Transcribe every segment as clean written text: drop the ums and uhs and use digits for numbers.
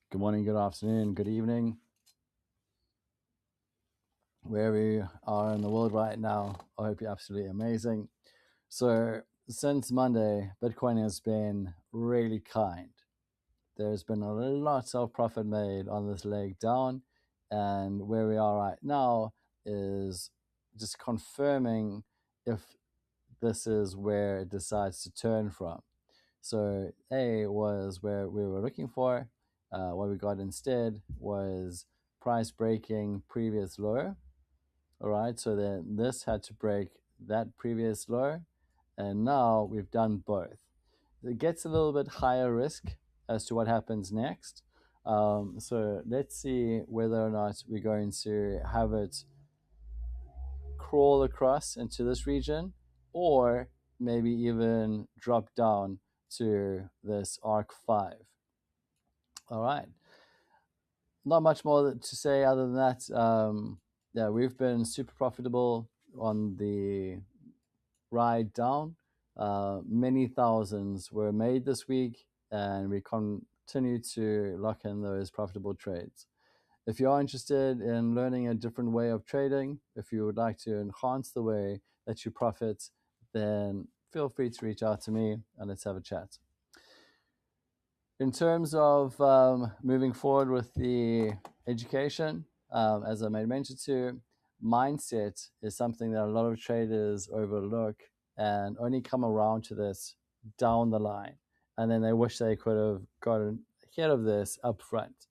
Good morning, good afternoon, good evening, wherever you are in the world right now. I hope you're absolutely amazing. So, since Monday, Bitcoin has been really kind. There's been a lot of profit made on this leg down, and where we are right now is just confirming if this is where it decides to turn from. So A was where we were looking for. What we got instead was price breaking previous low. All right, so then this had to break that previous low, and now we've done both. It gets a little bit higher risk as to what happens next. So let's see whether or not we're going to have it crawl across into this region, or maybe even drop down to this arc 5. All right, not much more to say other than that. Yeah, we've been super profitable on the ride down. Many thousands were made this week, and we continue to lock in those profitable trades. If you are interested in learning a different way of trading, if you would like to enhance the way that you profit, then feel free to reach out to me and let's have a chat. In terms of moving forward with the education, as I made mention to, mindset is something that a lot of traders overlook and only come around to this down the line. And then they wish they could have gotten ahead of this up front.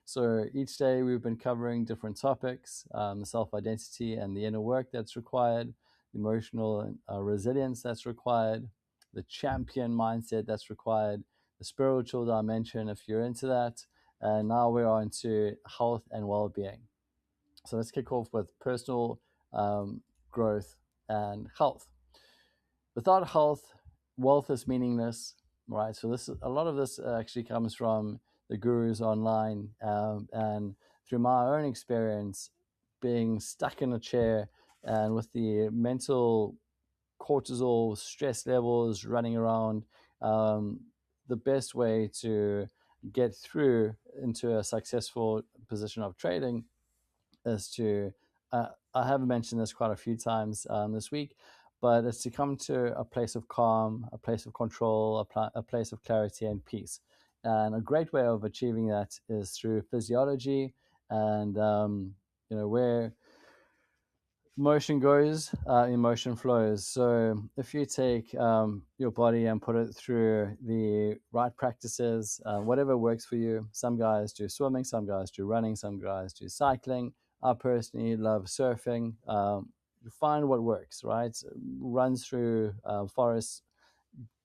So each day we've been covering different topics, the self-identity and the inner work that's required, the emotional resilience that's required, the champion mindset that's required, the spiritual dimension if you're into that. And now we're on to health and well-being. So let's kick off with personal growth and health. Without health, wealth is meaningless, right? So this a lot of this actually comes from the gurus online, and through my own experience, being stuck in a chair and with the mental cortisol stress levels running around. The best way to get through into a successful position of trading is to, I have mentioned this quite a few times this week, but it's to come to a place of calm, a place of control, a place of clarity and peace. And a great way of achieving that is through physiology and, where motion goes, emotion flows. So if you take your body and put it through the right practices, whatever works for you. Some guys do swimming, some guys do running, some guys do cycling. I personally love surfing. Find what works, right? Runs through forests,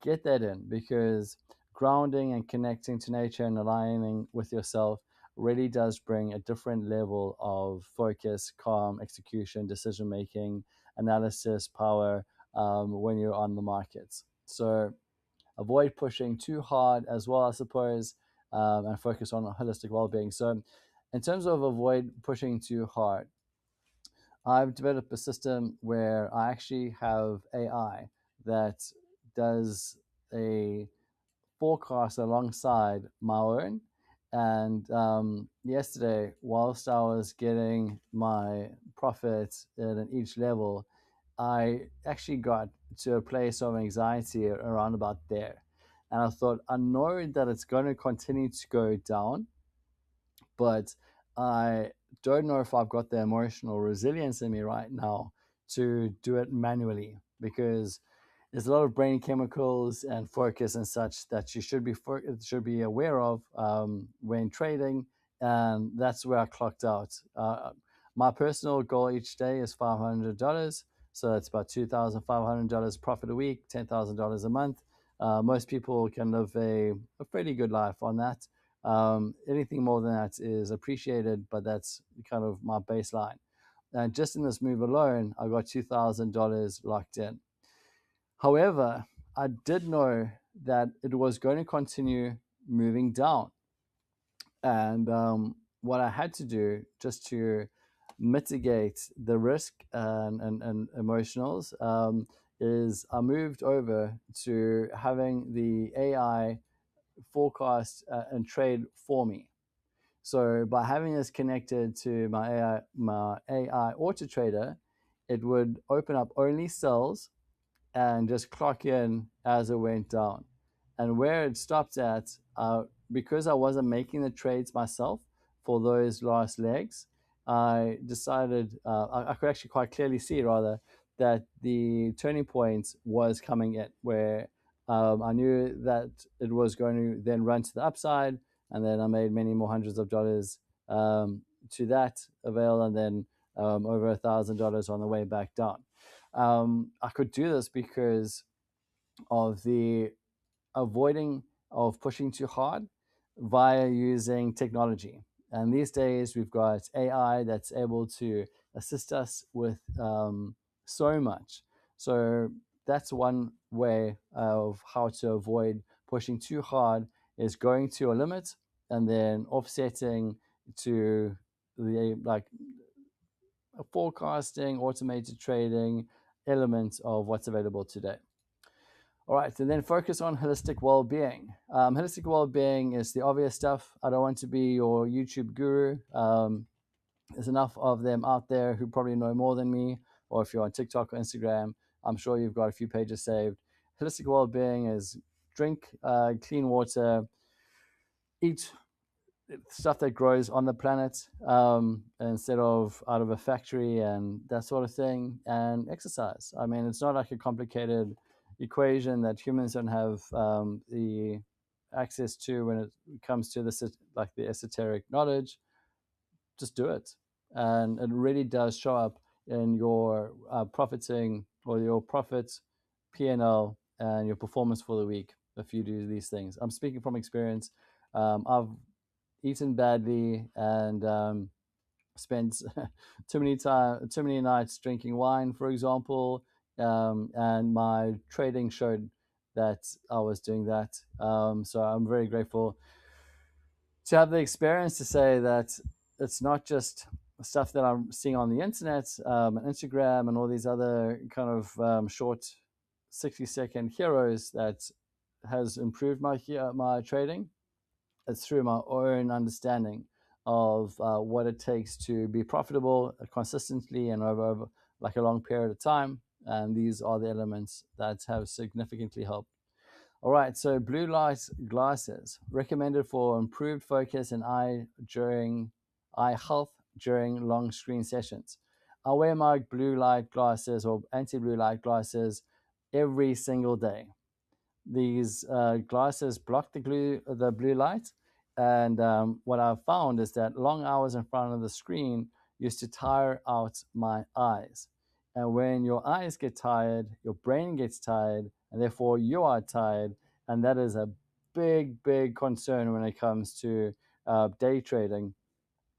get that in, because grounding and connecting to nature and aligning with yourself really does bring a different level of focus, calm, execution, decision making, analysis, power when you're on the markets. So avoid pushing too hard as well, I suppose, and focus on holistic well being. So, in terms of avoid pushing too hard, I've developed a system where I actually have AI that does a forecast alongside my own. And yesterday, whilst I was getting my profit at each level, I actually got to a place of anxiety around about there. And I thought, I know that it's going to continue to go down, but I don't know if I've got the emotional resilience in me right now to do it manually, because there's a lot of brain chemicals and focus and such that you should be aware of when trading, and that's where I clocked out. My personal goal each day is $500, so it's about $2,500 profit a week, $10,000 a month. Most people can live a pretty good life on that. Anything more than that is appreciated, but that's kind of my baseline. And just in this move alone, I got $2,000 locked in. However, I did know that it was going to continue moving down. And what I had to do just to mitigate the risk and emotionals is I moved over to having the AI forecast and trade for me. So by having this connected to my AI auto trader, it would open up only cells and just clock in as it went down. And where it stopped at, because I wasn't making the trades myself for those last legs, I decided, I could actually quite clearly see rather, that the turning point was coming in, where I knew that it was going to then run to the upside, and then I made many more hundreds of dollars to that avail, and then over $1,000 on the way back down. I could do this because of the avoiding of pushing too hard via using technology. And these days, we've got AI that's able to assist us with so much. So that's one way of how to avoid pushing too hard, is going to a limit and then offsetting to the like forecasting, automated trading elements of what's available today. All right, and then focus on holistic well-being. Holistic well-being is the obvious stuff. I don't want to be your YouTube guru. There's enough of them out there who probably know more than me. Or if you're on TikTok or Instagram, I'm sure you've got a few pages saved. Holistic well-being is drink clean water, eat stuff that grows on the planet instead of out of a factory and that sort of thing, and exercise. I mean, it's not like a complicated equation that humans don't have the access to when it comes to this, like the esoteric knowledge. Just do it, and it really does show up in your profiting, or your profits, P&L, and your performance for the week if you do these things. I'm speaking from experience. I've eaten badly and spent too many nights drinking wine, for example, and my trading showed that I was doing that. So I'm very grateful to have the experience to say that it's not just stuff that I'm seeing on the internet and Instagram and all these other kind of short 60-second heroes that has improved my trading. It's through my own understanding of what it takes to be profitable consistently and over like a long period of time. And these are the elements that have significantly helped. All right, so blue light glasses recommended for improved focus and eye health during long screen sessions. I wear my blue light glasses or anti-blue light glasses every single day. These glasses block the blue light, and what I've found is that long hours in front of the screen used to tire out my eyes. And when your eyes get tired, your brain gets tired, and therefore you are tired. And that is a big concern when it comes to day trading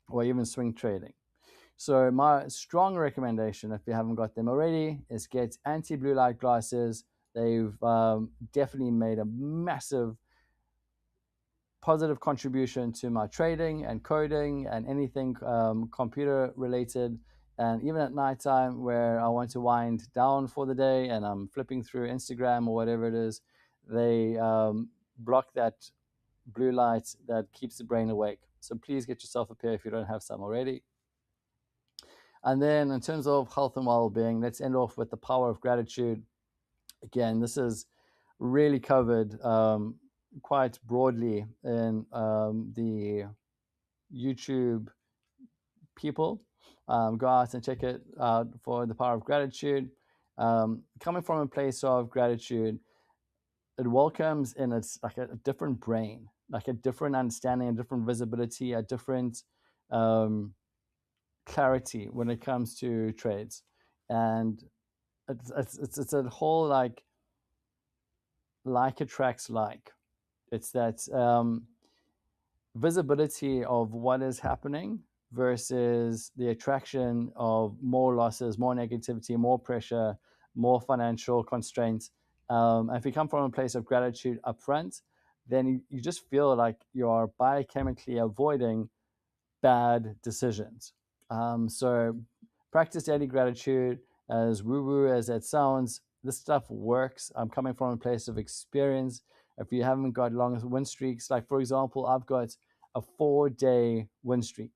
or even swing trading. So my strong recommendation, if you haven't got them already, is get anti-blue light glasses. They've definitely made a massive positive contribution to my trading and coding and anything computer related. And even at nighttime, where I want to wind down for the day and I'm flipping through Instagram or whatever it is, they block that blue light that keeps the brain awake. So please get yourself a pair if you don't have some already. And then in terms of health and well-being, let's end off with the power of gratitude. Again, this is really covered quite broadly in the YouTube people. Go out and check it out for the power of gratitude. Coming from a place of gratitude, it welcomes in its like a different brain, like a different understanding, a different visibility, a different clarity when it comes to trades. And it's a whole like attracts like. It's that visibility of what is happening versus the attraction of more losses, more negativity, more pressure, more financial constraints. And if you come from a place of gratitude upfront, then you just feel like you are biochemically avoiding bad decisions. So practice daily gratitude, as woo-woo as that sounds. This stuff works. I'm coming from a place of experience. If you haven't got long win streaks, like for example, I've got a 4-day win streak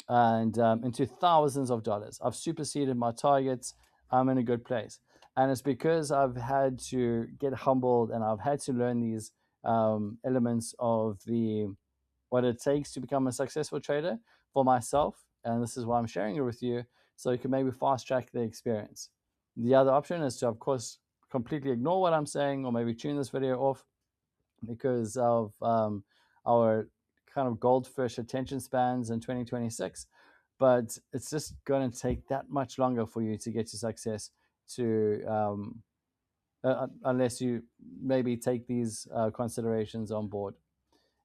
and into thousands of dollars. I've superseded my targets. I'm in a good place. And it's because I've had to get humbled and I've had to learn these elements of the what it takes to become a successful trader for myself. And this is why I'm sharing it with you, so you can maybe fast track the experience. The other option is to, of course, completely ignore what I'm saying or maybe tune this video off because of our kind of goldfish attention spans in 2026. But it's just going to take that much longer for you to get to success to unless you maybe take these considerations on board.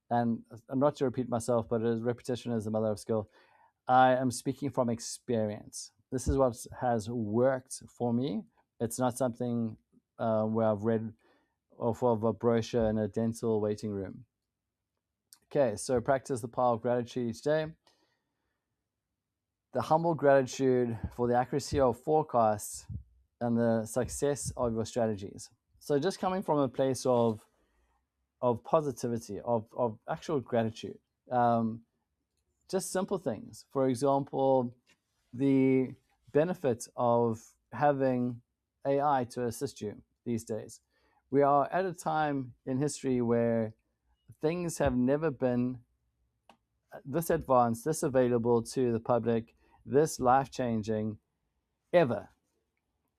And not to repeat myself, but repetition is the mother of skill. I am speaking from experience. This is what has worked for me. It's not something where I've read off of a brochure in a dental waiting room. Okay, so practice the power of gratitude each day. The humble gratitude for the accuracy of forecasts and the success of your strategies. So just coming from a place of positivity, of actual gratitude. Just simple things. For example, the benefit of having AI to assist you these days. We are at a time in history where things have never been this advanced, this available to the public, this life changing ever.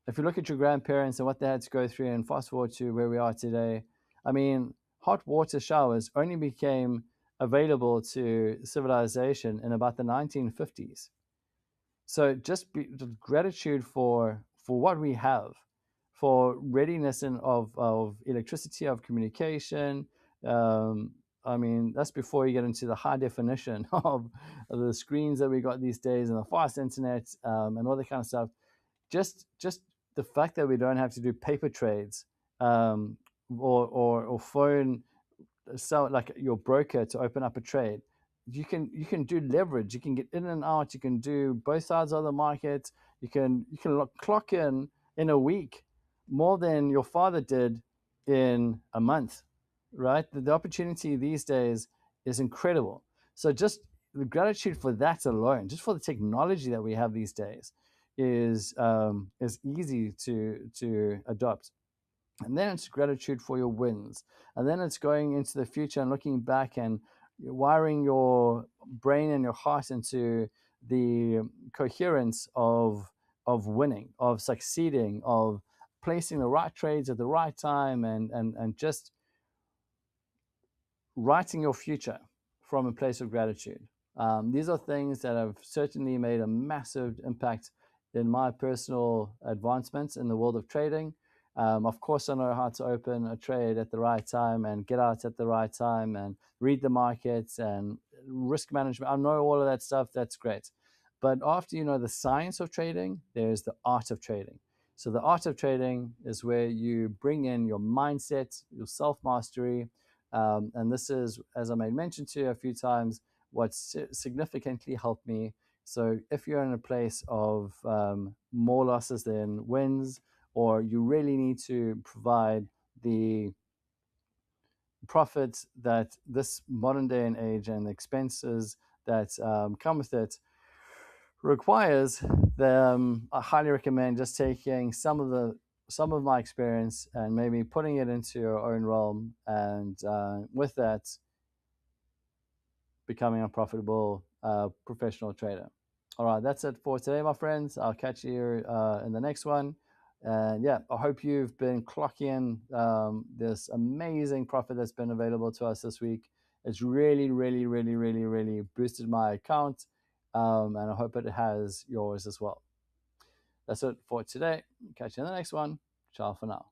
If you look at your grandparents and what they had to go through and fast forward to where we are today, I mean, hot water showers only became available to civilization in about the 1950s. So just gratitude for what we have, for readiness of electricity, of communication. I mean, that's before you get into the high definition of the screens that we got these days and the fast internet and all that kind of stuff. Just the fact that we don't have to do paper trades or phone sell like your broker to open up a trade. You can do leverage. You can get in and out. You can do both sides of the market. You can clock in a week more than your father did in a month, right? The opportunity these days is incredible. So just the gratitude for that alone, just for the technology that we have these days, is easy to adopt. And then it's gratitude for your wins. And then it's going into the future and looking back and wiring your brain and your heart into the coherence of winning, of succeeding, of placing the right trades at the right time and just writing your future from a place of gratitude. These are things that have certainly made a massive impact in my personal advancements in the world of trading. Of course, I know how to open a trade at the right time and get out at the right time and read the markets and risk management. I know all of that stuff. That's great. But after you know the science of trading, there's the art of trading. So the art of trading is where you bring in your mindset, your self-mastery. And this is, as I made mention to you a few times, what significantly helped me. So if you're in a place of more losses than wins, or you really need to provide the profits that this modern day and age and the expenses that come with it requires, I highly recommend just taking some of my experience and maybe putting it into your own realm, and with that, becoming a profitable professional trader. All right, that's it for today, my friends. I'll catch you in the next one. And yeah, I hope you've been clocking this amazing profit that's been available to us this week. It's really, really, really, really, really boosted my account. And I hope it has yours as well. That's it for today. Catch you in the next one. Ciao for now.